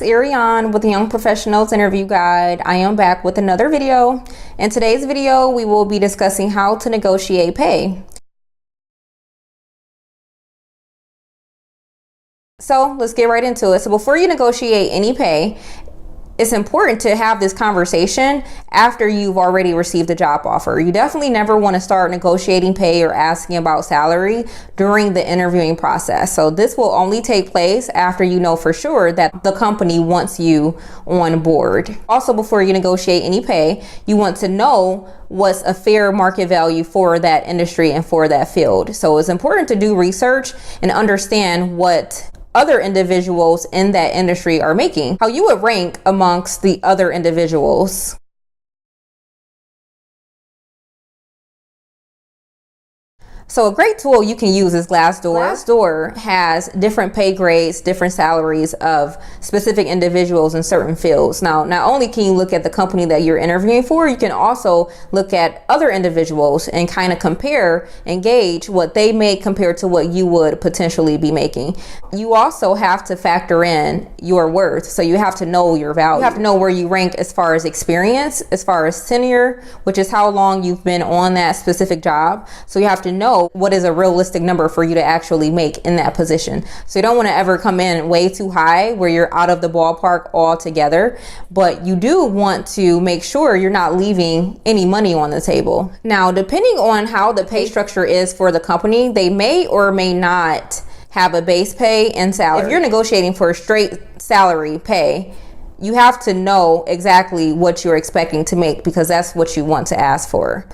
is Ariane with the Young Professionals Interview Guide. I am back with another video. In today's video, we will be discussing how to negotiate pay. So let's get right into it. So before you negotiate any pay, it's important to have this conversation after you've already received a job offer. You definitely never want to start negotiating pay or asking about salary during the interviewing process. So this will only take place after you know for sure that the company wants you on board. Also, before you negotiate any pay, you want to know what's a fair market value for that industry and for that field. So it's important to do research and understand what other individuals in that industry are making, how you would rank amongst the other individuals. So a great tool you can use is Glassdoor. Glassdoor has different pay grades, different salaries of specific individuals in certain fields. Now, not only can you look at the company that you're interviewing for, you can also look at other individuals and kind of compare and gauge what they make compared to what you would potentially be making. You also have to factor in your worth. So you have to know your value. You have to know where you rank as far as experience, as far as tenure, which is how long you've been on that specific job. So you have to know what is a realistic number for you to actually make in that position. So you don't want to ever come in way too high where you're out of the ballpark altogether, but you do want to make sure you're not leaving any money on the table. Now, depending on how the pay structure is for the company, they may or may not have a base pay and salary. If you're negotiating for a straight salary pay, you have to know exactly what you're expecting to make because that's what you want to ask for.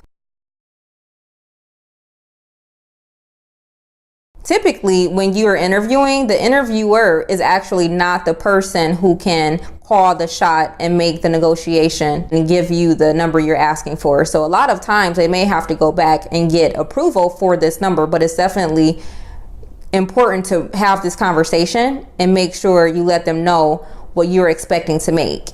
Typically, when you are interviewing, the interviewer is actually not the person who can call the shot and make the negotiation and give you the number you're asking for. So a lot of times they may have to go back and get approval for this number, but it's definitely important to have this conversation and make sure you let them know what you're expecting to make.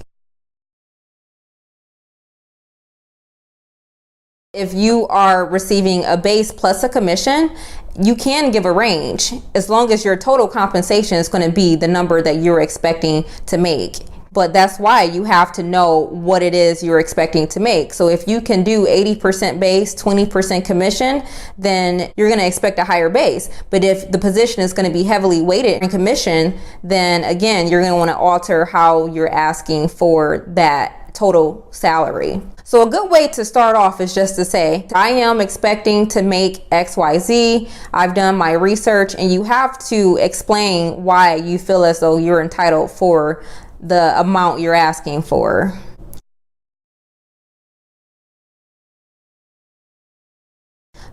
If you are receiving a base plus a commission, you can give a range as long as your total compensation is going to be the number that you're expecting to make. But that's why you have to know what it is you're expecting to make. So if you can do 80% base, 20% commission, then you're going to expect a higher base. But if the position is going to be heavily weighted in commission, then again, you're going to want to alter how you're asking for that total salary. So a good way to start off is just to say, I am expecting to make XYZ. I've done my research, and you have to explain why you feel as though you're entitled for the amount you're asking for.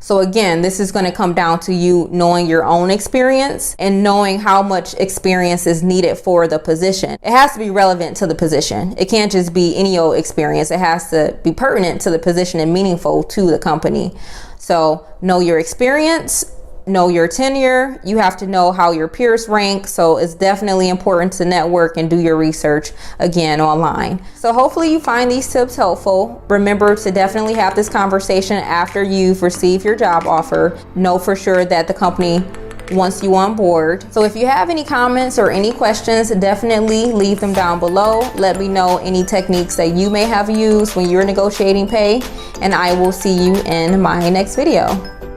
So again, this is going to come down to you knowing your own experience and knowing how much experience is needed for the position. It has to be relevant to the position. It can't just be any old experience. It has to be pertinent to the position and meaningful to the company. So know your experience, know your tenure. You have to know how your peers rank. So it's definitely important to network and do your research again online. So hopefully you find these tips helpful. Remember to definitely have this conversation after you've received your job offer. Know for sure that the company wants you on board. So if you have any comments or any questions, definitely leave them down below. Let me know any techniques that you may have used when you're negotiating pay, and I will see you in my next video.